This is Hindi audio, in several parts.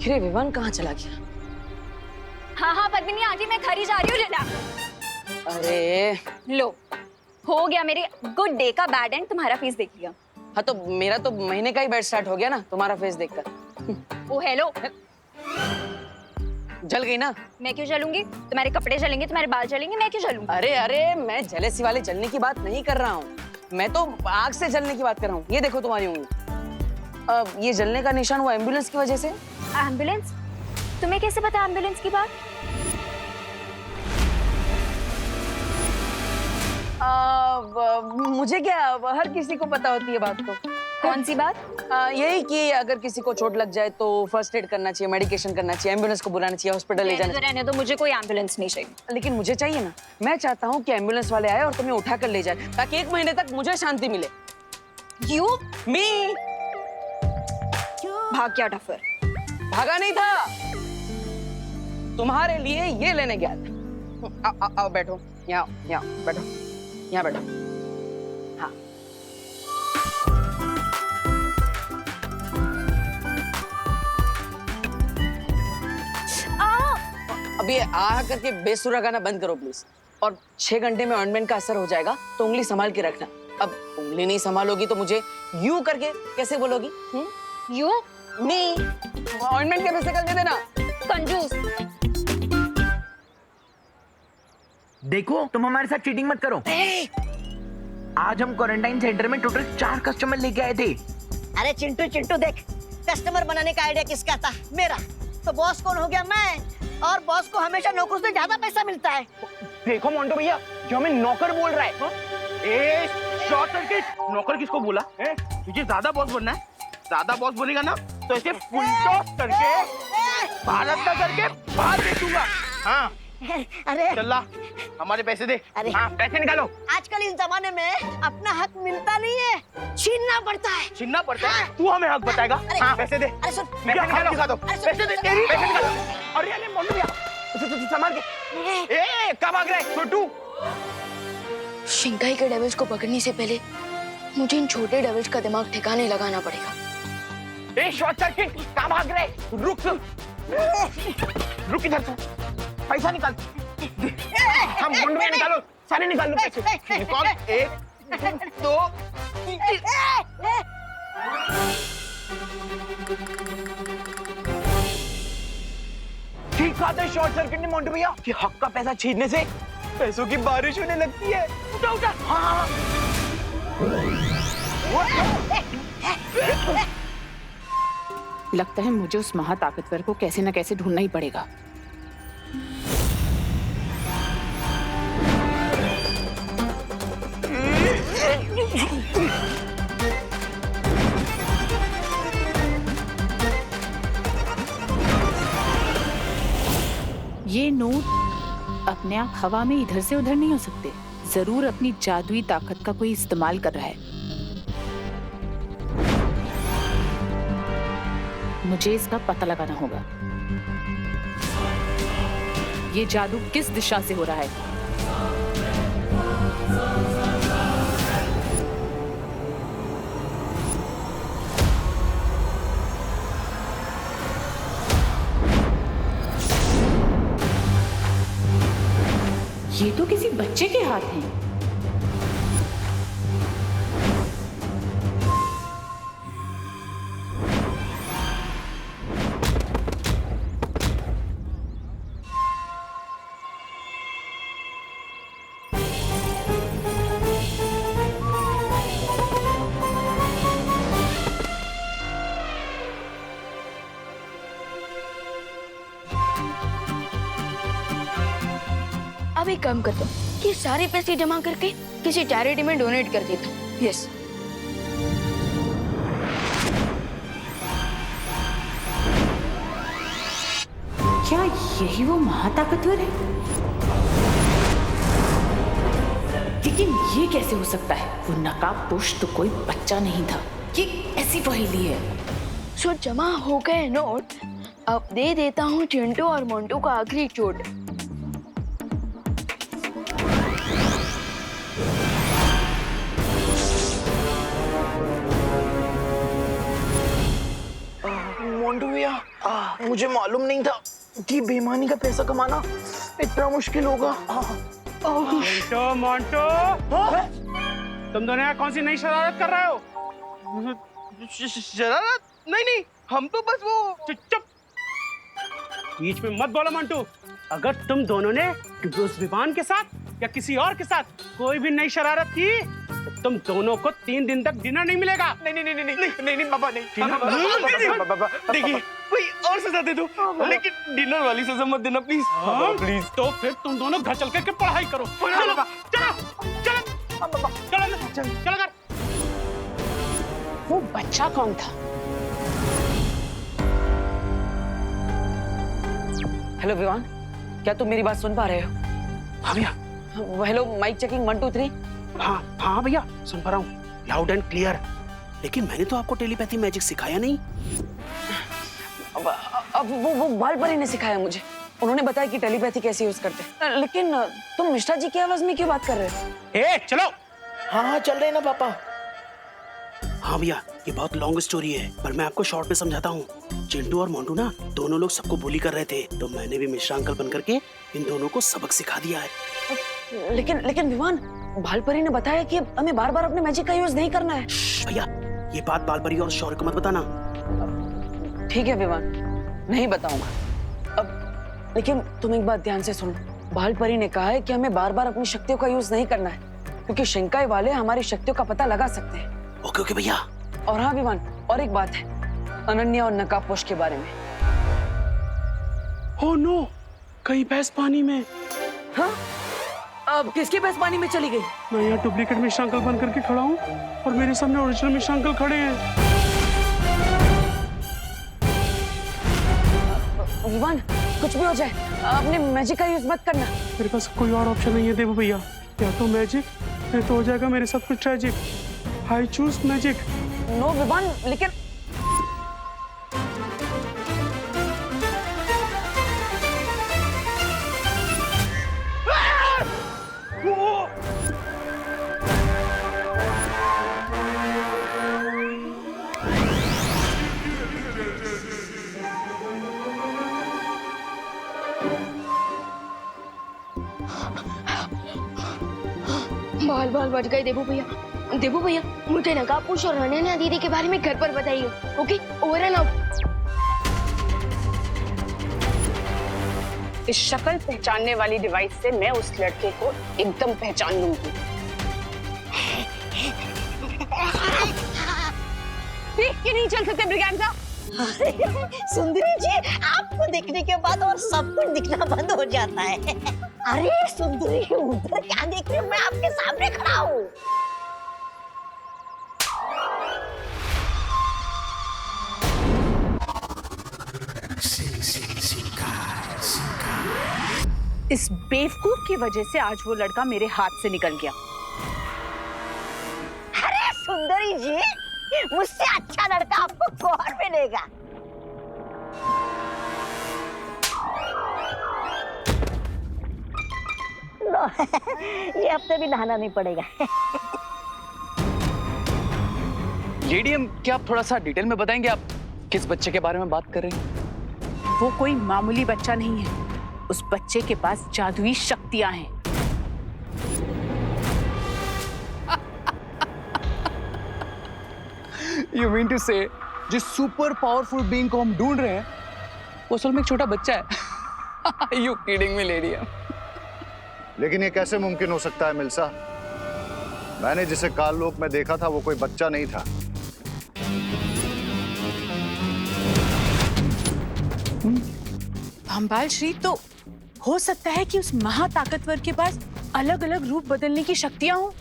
अरे विवान कहाँ चला गया? हाँ हाँ पद्मिनी आंटी, मैं घर ही जा रही हूँ। लेला अरे लो, हो गया मेरे गुड डे का बैड एंड, तुम्हारा फेस देख लिया। हाँ तो मेरा तो महीने का ही बैड स्टार्ट हो गया ना तुम्हारा फेस देखकर। ओ हेलो, जल गई ना? मैं क्यों जलूंगी? तुम्हारे कपड़े जलेंगे, तुम्हारे बाल जलेंगे, मैं क्यों जलूंगी? अरे अरे मैं जेलेसी वाले जलने की बात नहीं कर रहा हूँ, मैं तो आग से जलने की बात कर रहा हूँ। ये देखो तुम्हारी उंगली, ये जलने का निशान वो एम्बुलेंस की वजह से। एम्बुलेंस? तुम्हें कैसे पता एम्बुलेंस की बात? मुझे क्या, हर किसी को पता होती है बात तो। कौन सी बात? यही कि अगर किसी को चोट लग जाए तो फर्स्ट एड करना चाहिए, मेडिकेशन करना चाहिए, एम्बुलेंस को बुलाना चाहिए, हॉस्पिटल ले जाना चाहिए। रहने दो, मुझे कोई एम्बुलेंस नहीं चाहिए। लेकिन मुझे चाहिए ना, मैं चाहता हूँ कि एम्बुलेंस वाले आए और तुम्हें उठा कर ले जाए, ताकि 1 महीने तक मुझे शांति मिले। यू मी भाग गया डफर। भागा नहीं था, तुम्हारे लिए ये लेने गया था। आओ बैठो, यहाँ बैठो, यहाँ बैठो। हाँ अभी आ करके बेसुरा गाना बंद करो प्लीज। और 6 घंटे में ऑइंटमेंट का असर हो जाएगा, तो उंगली संभाल के रखना। अब उंगली नहीं संभालोगी तो मुझे यू करके कैसे बोलोगी? यू मी ऑइंटमेंट के पैसे कल दे देना। कंजूस। देखो तुम हमारे साथ चीटिंग मत करो। आज हम क्वारंटाइन सेंटर में टोटल 4 कस्टमर लेके आए थे। अरे चिंटू चिंटू देख, कस्टमर बनाने का आइडिया किसका था? मेरा। तो बॉस कौन हो गया? मैं। और बॉस को हमेशा नौकर से ज्यादा पैसा मिलता है। देखो मोंटो भैया, जो हमें नौकर बोल रहा है। ए शॉर्ट सर्किट, नौकर किसको बोला? तुझे ज्यादा बॉस बनना है? ज्यादा बॉस बनेगा ना तो ऐसे फुल टॉस करके भारत का करके बाहर दे दूंगा। हाँ अरे चल्ला, हमारे पैसे दे। अरे हाँ पैसे निकालो। आजकल इस जमाने में अपना हक मिलता नहीं है, छीनना पड़ता है। छीनना पड़ता है? तू हमें हक बताएगा? हाँ पैसे दे। अरे सुन, पैसे निकालो, दिखा दो। पैसे दे, तेरी पैसे निकालो। अरे अरे मोंटो भैया, संभाल के। ए कब भाग रहा है छोटू? शिंकाई के डेविल्स को पकड़ने से पहले मुझे इन छोटे डेविल्स का दिमाग ठिकाने लगाना पड़ेगा। ए शॉर्ट सर्किट, कहाँ भाग रहे? रुक रुक इधर से, पैसा निकाल। हम मुंड में निकालो, सारे निकाल लो पैसे। निकाल। 1 2 ठीक बात है शॉर्ट सर्किट ने मोंटू भैया कि हक का पैसा छीनने से पैसों की बारिश होने लगती है। उठा उठा। हाँ लगता है मुझे उस महाताकतवर को कैसे न कैसे ढूंढना ही पड़ेगा। ये नोट अपने आप हवा में इधर से उधर नहीं हो सकते, जरूर अपनी जादुई ताकत का कोई इस्तेमाल कर रहा है। मुझे इसका पता लगाना होगा। ये जादू किस दिशा से हो रहा है? ये तो किसी बच्चे के हाथ हैं। अब एक काम करता हूँ कि सारे पैसे जमा करके किसी चैरिटी में डोनेट कर देता हूँ। यस। क्या यही वो महाताकतवर है? लेकिन ये कैसे हो सकता है? वो नकाबपोश तो कोई बच्चा नहीं था। ये ऐसी पहेली है। सो जमा हो गए नोट, अब दे देता हूँ चिंटू और मोंटू का आखिरी चोट। मोंटू भैया मुझे मालूम नहीं था कि बेईमानी का पैसा कमाना इतना मुश्किल होगा। मोंटो मोंटो, तुम दोनों यहाँ कौन सी नई शरारत कर रहे हो? शरारत? नहीं, हम तो बस वो। चुप, बीच में मत बोलो मंटू। अगर तुम दोनों ने उस विवान के साथ या किसी और के साथ कोई भी नई शरारत की तो तुम दोनों को 3 दिन तक डिनर नहीं मिलेगा। नहीं बाबा, नहीं। देखिए, कोई और सजा दे दो, लेकिन डिनर वाली सजा मत देना प्लीज। प्लीज। तो फिर तुम दोनों घर चल के पढ़ाई करो। चलो घर। वो बच्चा कौन था? हेलो विवान, क्या तुम मेरी बात सुन पा रहे हो? हाँ भैया। Hello, mic checking 1 2 3। हाँ भैया, सुन पा रहा हूँ लाउड एंड क्लियर। लेकिन मैंने तो आपको टेलीपैथी मैजिक सिखाया नहीं। अब वो बाल परी ने सिखाया मुझे। उन्होंने बताया कि टेलीपैथी कैसे यूज करते हैं। लेकिन तुम मिश्रा जी की आवाज में क्यों बात कर रहे हो? चलो। हाँ, चल रहे ना पापा। हाँ भैया, ये बहुत लॉन्ग स्टोरी है, पर मैं आपको शॉर्ट में समझाता हूँ। चिंटू और मोंटू ना दोनों लोग सबको बुली कर रहे थे, तो मैंने भी मिश्रा अंकल बन करके इन दोनों को सबक सिखा दिया है। लेकिन विवान, बाल परी ने बताया कि हमें बार बार अपने मैजिक का यूज नहीं करना है। भैया, ये बात बाल परी और शौर्य को मत बताना। ठीक है विवान, नहीं बताऊंगा। अब लेकिन तुम एक बात ध्यान से सुनो। बाल परी ने कहा है कि हमें बार बार अपनी शक्तियों का यूज नहीं करना है, क्योंकि शिंकाई वाले हमारी शक्तियों का पता लगा सकते हैं। ओके भैया। और हाँ विवान, और एक बात है, अनन्या और नकाबपोश के बारे में। ओह नो, कहीं भैंस पानी में। हाँ? अब किसकी भैंस पानी में चली गई? मैं यहाँ डुप्लीकेट मिश्रा अंकल बन करके खड़ा हूँ और मेरे सामने ओरिजिनल मिश्रा अंकल खड़े हैं। विवान, कुछ भी हो जाए अपने मैजिक का यूज मत करना। मेरे पास कोई और ऑप्शन नहीं है देव भैया, या तो मैजिक या तो हो जाएगा मेरे साथ कुछ tragic. I choose magic. No Vivaan, लेकिन बाल बच गए। देबू भैया मुझे नकाबपोश और अनन्या दीदी के बारे में घर पर बताइए। Okay, over and out. इस शक्ल पहचानने वाली डिवाइस से मैं उस लड़के को एकदम पहचान लूंगी। क्यों नहीं चल सकते ब्रिगेंजा? सुंदरी जी, आपको देखने के बाद और सब कुछ दिखना बंद हो जाता है। अरे सुंदरी, उधर क्या देख रही हो? मैं आपके सामने खड़ा हूँ। इस बेवकूफ की वजह से आज वो लड़का मेरे हाथ से निकल गया। अरे सुंदरी जी, मुझसे अच्छा लड़का आपको कौन मिलेगा? ये हफ्ते भी नहाना नहीं पड़ेगा। लेडीएम, क्या आप थोड़ा सा डिटेल में बताएंगे आप किस बच्चे के बारे में बात कर रहे हैं? वो कोई मामूली बच्चा नहीं है, उस बच्चे के पास जादुई शक्तियां हैं। You mean to say, जिस सुपर पावरफुल बीइंग को हम ढूंढ रहे हैं वो असल में एक छोटा बच्चा है? You kidding me, लेडीएम? लेकिन ये कैसे मुमकिन हो सकता है मिल्सा? मैंने जिसे काललोक में देखा था वो कोई बच्चा नहीं था। भंबाल श्री, तो हो सकता है कि उस महाताकतवर के पास अलग अलग रूप बदलने की शक्तियां हों।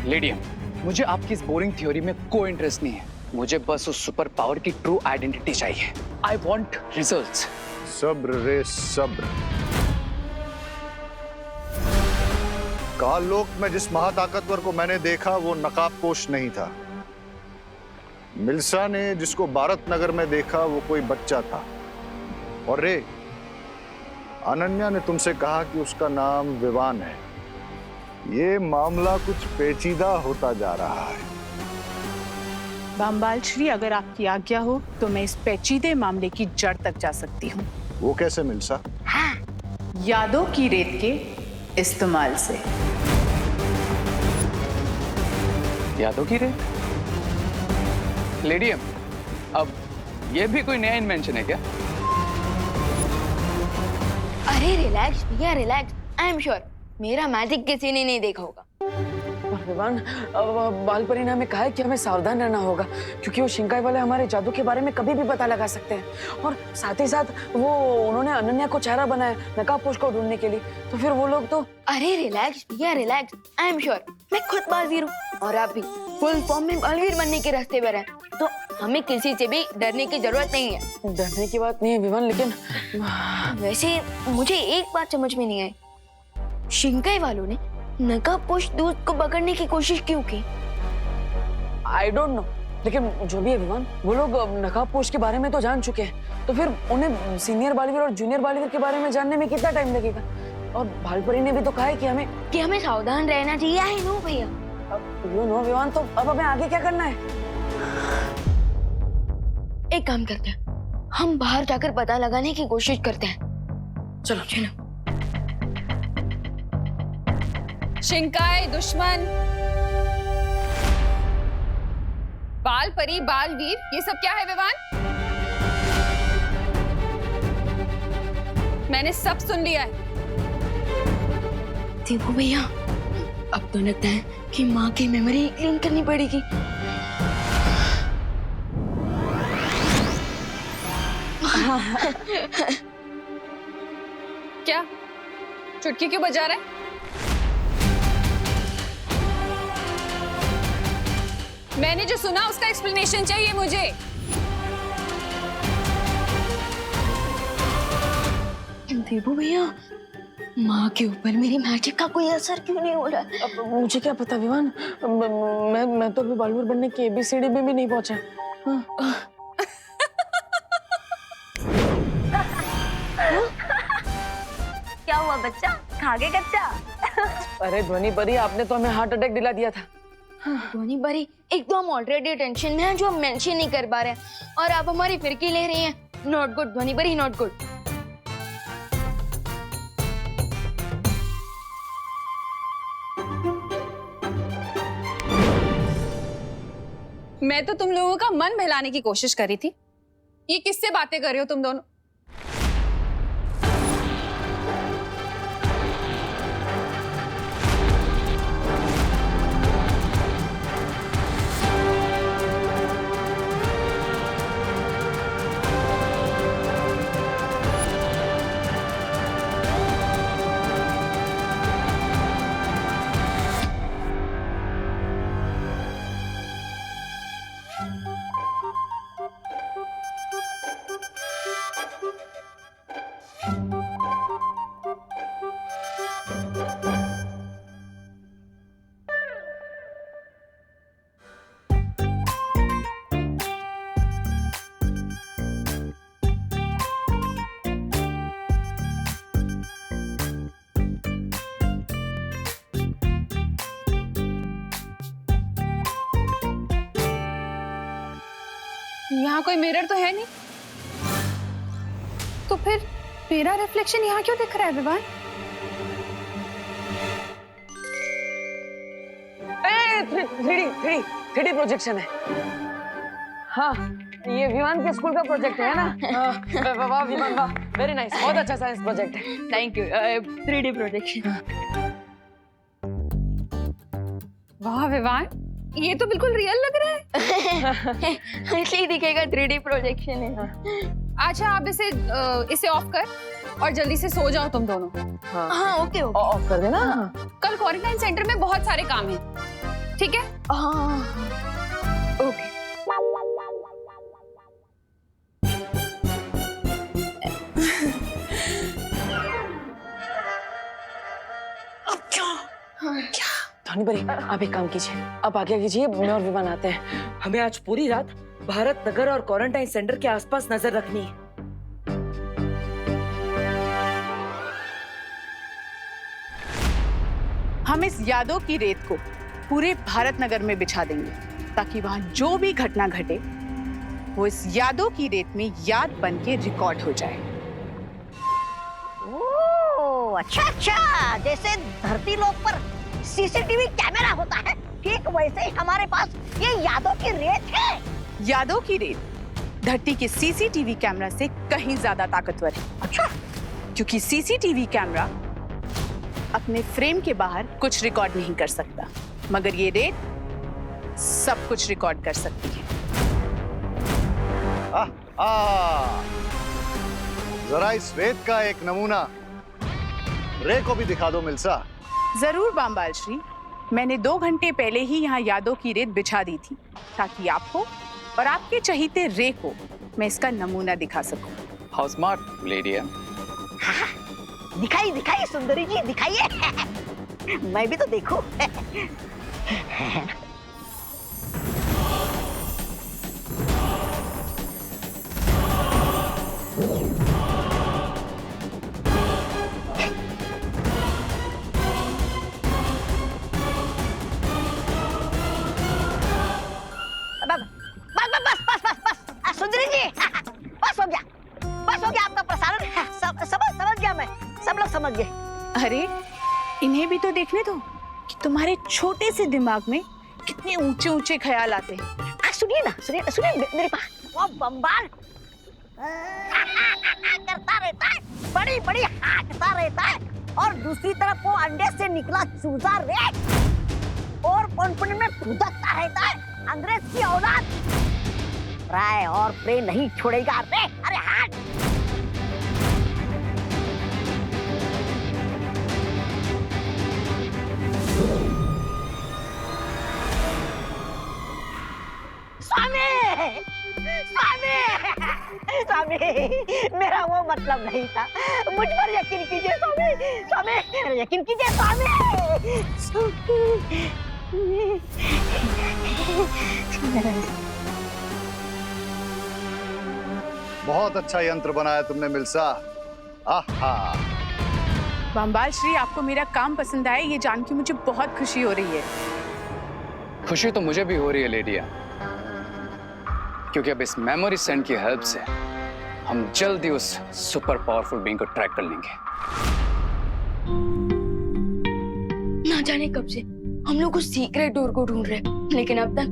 लेडीएम, मुझे आपकी इस बोरिंग थ्योरी में कोई इंटरेस्ट नहीं है। मुझे बस उस सुपर पावर की ट्रू आइडेंटिटी चाहिए। I want results. सब्र रे सब्र। काललोक में जिस महाताकतवर को मैंने देखा वो नकाबपोश नहीं था। मिल्सा ने जिसको भारत नगर में देखा वो कोई बच्चा था। और रे, अनन्या ने तुमसे कहा कि उसका नाम विवान है। ये मामला कुछ पेचीदा होता जा रहा है। बामबाल श्री, अगर आपकी आज्ञा हो तो मैं इस पेचीदे मामले की जड़ तक जा सकती हूँ। वो कैसे मिलसा? यादों की रेत के इस्तेमाल से। यादों की रेत? लेडियम, अब ये भी कोई नया इन्वेंशन है क्या? अरे रिलैक्स भैया रिलैक्स, आई एम श्योर मेरा मैजिक किसी ने नहीं देखा होगा। विवान, बाल परी ने हमें कहा है कि हमें सावधान रहना होगा, क्योंकि वो शिंकाई वाले हमारे जादू के बारे में कभी भी पता लगा सकते हैं। और साथ ही साथ वो उन्होंने अनन्या को चेहरा बनाया नकाबपोश को ढूंढने के लिए, तो फिर वो लोग तो। अरे रिलैक्स भैया रिलैक्स, आई एम श्योर मैं खुद बालवीर हूँ और आप भी फुल फॉर्म में बालवीर बनने के रास्ते पर हैं, तो हमें किसी से भी डरने की जरूरत नहीं है। डरने की बात नहीं है विवान, लेकिन वैसे मुझे एक बात समझ में नहीं आई, शिंकाई वालों ने नकाबपोश दूत को पकड़ने की कोशिश क्यों की? आई डोंट नो, लेकिन जो भी है विवान, वो लोग नकाबपोश के बारे में तो जान चुके हैं, तो फिर उन्हें सीनियर बालवीर और जूनियर बालवीर के बारे में जानने में कितना टाइम लगेगा? और भालपरी ने भी तो कहा है कि हमें सावधान रहना चाहिए। आई नो भैया। यू नो विवान, तो अब हमें आगे क्या करना है? एक काम करते हैं, हम बाहर जाकर पता लगाने की कोशिश करते हैं। चलो चलो। शिंकाई दुश्मन, बाल परी बालवीर, ये सब क्या है विवान? मैंने सब सुन लिया है। देखो भैया, अब तो लगता है कि माँ की मेमोरी क्लीन करनी पड़ेगी। क्या चुटकी क्यों बजा रहा है? मैंने जो सुना उसका एक्सप्लेनेशन चाहिए मुझे। देवू भैया, माँ के ऊपर मेरी मैजिक का कोई असर क्यों नहीं हो रहा? अब मुझे क्या पता विवान, मैं तो अभी बालवीर बनने की ABCD में भी नहीं पहुंचा। क्या हुआ बच्चा, खा गए कच्चा? अरे ध्वनि परी, आपने तो हमें हार्ट अटैक दिला दिया था। ध्वनि परी, एक तो हम ऑलरेडी टेंशन में हैं जो हम मेंशन नहीं कर पा रहे हैं, और आप हमारी फिरकी ले रही हैं। नॉट गुड ध्वनि परी, नॉट गुड। मैं तो तुम लोगों का मन बहलाने की कोशिश कर रही थी। ये किससे बातें कर रहे हो तुम दोनों? यहाँ कोई मिरर तो है नहीं, तो फिर मेरा रिफ्लेक्शन यहाँ क्यों दिख रहा है विवान? 3D प्रोजेक्शन है। हाँ, ये विमान के स्कूल का प्रोजेक्ट है ना? वाह विमान वाह, वेरी नाइस, बहुत अच्छा साइंस प्रोजेक्ट है। Thank you. 3D projection. वाह विवान, ये तो बिल्कुल रियल लग रहा है। ऐसे ही दिखेगा, 3D प्रोजेक्शन है। अच्छा, आप इसे ऑफ कर और जल्दी से सो जाओ तुम दोनों। हाँ ओके ओके, ऑफ कर देना। कल क्वारंटाइन सेंटर में बहुत सारे काम हैं, ठीक है? हाँ ओके। ध्वनि परी, आप एक काम कीजिए, आप आगे कीजिए, मैं और विमान आते हैं। हमें आज पूरी रात भारत नगर और क्वारंटाइन सेंटर के आसपास नजर रखनी है। हम इस यादों की रेत को पूरे भारत नगर में बिछा देंगे ताकि वहां जो भी घटना घटे वो इस यादों की रेत में याद बन के रिकॉर्ड हो जाए। ओह, अच्छा अच्छा, जैसे धरती लोक पर सीसीटीवी कैमरा होता है, ठीक वैसे ही हमारे पास ये यादों की रेत है। यादों की रेत धरती के सीसीटीवी कैमरा से कहीं ज्यादा ताकतवर है। अच्छा, क्योंकि सीसीटीवी कैमरा अपने फ्रेम के बाहर कुछ रिकॉर्ड नहीं कर सकता, मगर ये रेत सब कुछ रिकॉर्ड कर सकती है। जरा इस रेत का एक नमूना रे को भी दिखा दो मिल्सा। जरूर बामबाल श्री, मैंने 2 घंटे पहले ही यहाँ यादों की रेत बिछा दी थी ताकि आपको और आपके चहीते रे को मैं इसका नमूना दिखा सकूं। हाउ स्मार्ट लेडी है। दिखाई दिखाई सुंदरी जी, दिखाइए। मैं भी तो देखूं। बस सुंदरी जी, बस हो गया आपका प्रसारण। समझ गया मैं, सब लोग समझ गए। अरे इन्हें भी तो देखने दो कि तुम्हारे छोटे से दिमाग में कितने ऊंचे ऊंचे ख्याल आते हैं। सुनिए ना, सुनिए मेरे पास वो बम्बाल करता रहता है, बड़ी बड़ी हाँकता रहता है, और दूसरी तरफ वो अंडे से निकला चूजा रेत और पनपन में फुदकता रहता है। अंग्रेज की औलाद राय और प्रे नहीं छोड़ेगा रे। अरे हाथ स्वामी, मेरा वो मतलब नहीं था। मुझ पर यकीन कीजिए स्वामी, यकीन कीजिए स्वामी। बहुत अच्छा यंत्र बनाया तुमने मिल्सा। आहा। बम्बाल श्री, आपको मेरा काम पसंद आया ये जान के मुझे बहुत खुशी हो रही है। खुशी तो मुझे भी हो रही है लेडिया, क्योंकि अब इस मेमोरी सेंड की हेल्प से हम जल्दी उस सुपर पावरफुल बीइंग को ट्रैक कर लेंगे। ना जाने कब से हम लोग उस सीक्रेट डोर को ढूंढ रहे हैं, लेकिन अब तक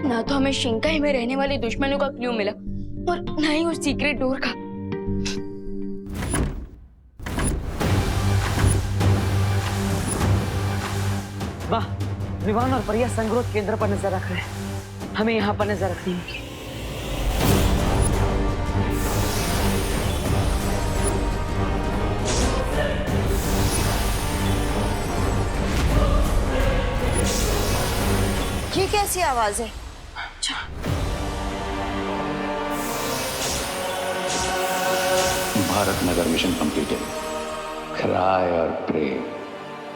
ना तो हमें शिंकाई में रहने वाले दुश्मनों का क्लू मिला और ना ही उस सीक्रेट डोर का। वाह, विवान और परिया संग्रोध केंद्र पर नजर रख रहे हैं। हमें यहाँ पर नजर रखनी होगी। ये कैसी आवाज है? Bharat Nagar mission completed. Cry और प्रे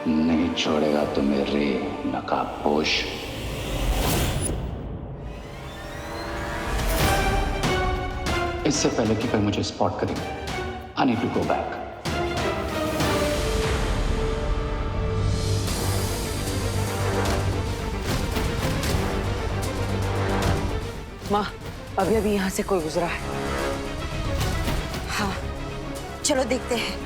नहीं छोड़ेगा तुम्हें रे नकाबपोश। इससे पहले कि कोई मुझे स्पॉट करे, I need to go back. माँ, अभी अभी यहाँ से कोई गुजरा है। हाँ, चलो देखते हैं।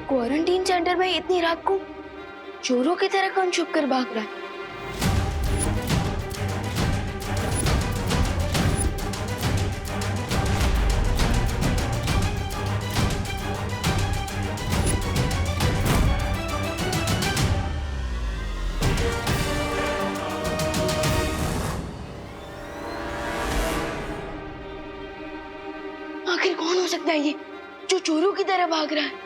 क्वारंटीन सेंटर में इतनी रात को चोरों की तरह कौन छुप कर भाग रहा है? आखिर कौन हो सकता है ये जो चोरों की तरह भाग रहा है?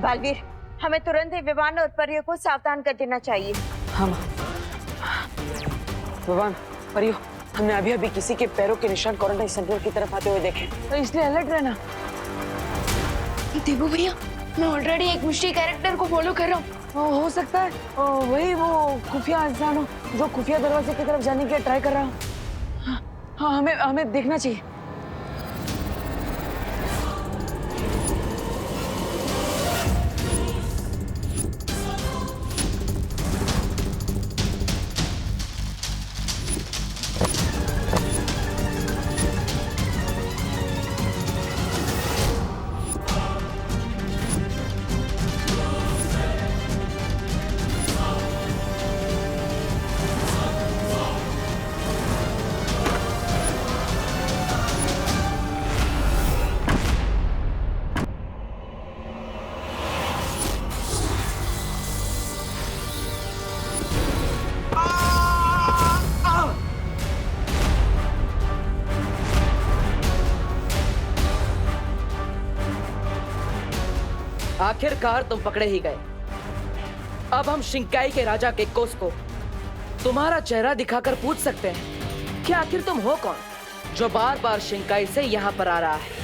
बालवीर, हमें तुरंत ही विवान और परियों को सावधान कर देना चाहिए। हाँ माँ। विवान, परियो, हमने अभी अभी किसी के पैरों के निशान क्वारंटाइन सेंटर की तरफ आते हुए देखे, तो इसलिए अलर्ट रहना। देबू भैया, मैं ऑलरेडी एक मिस्ट्री कैरेक्टर को फॉलो कर रहा हूँ। हो सकता है वही वो खुफिया इंसान हो जो खुफिया दरवाजे की तरफ जाने के ट्राई कर रहा हो। हाँ, हमें देखना चाहिए। आखिरकार तुम पकड़े ही गए। अब हम शिंकाई के राजा केकोस को तुम्हारा चेहरा दिखाकर पूछ सकते हैं कि आखिर तुम हो कौन जो बार बार शिंकाई से यहाँ पर आ रहा है।